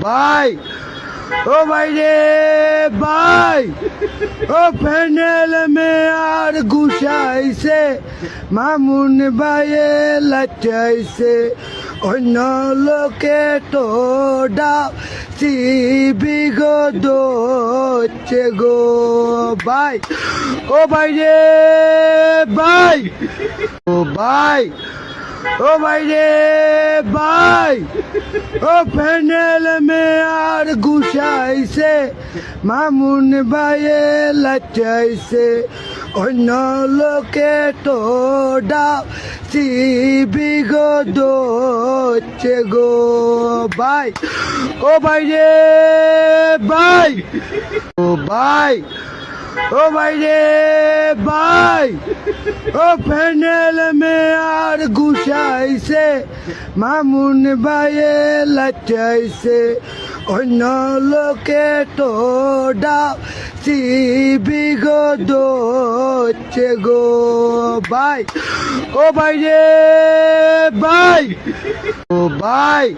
ভাই, ও ভাই রে ভাই, ও প্যানেল মে আর ঘুষাইছে, মামুন ভাইয়ে লাচাইছে, অন্য লোকে তো ডাব বিগদচ্ছে গো ভাই, ও ভাই রে ভাই, ও ভাই, ও ভাই রে ভাই, ও প্যানেল মে আর ঘুষাইছে, মামুন ভাইয়ে লাচাইছে, অন্য লোকে তো ডাব বিগদচ্ছে গো ভাই, ও ভাই রে ভাই, ও ভাই, ও ভাই রে ভাই, ও প্যানেল মে আর ঘুষাইছে, মামুন ভাইয়ে লাচাইছে, অন্য লোকে তো ডাব বিগদচ্ছে গো ভাই, ও ভাই রে ভাই, ও ভাই।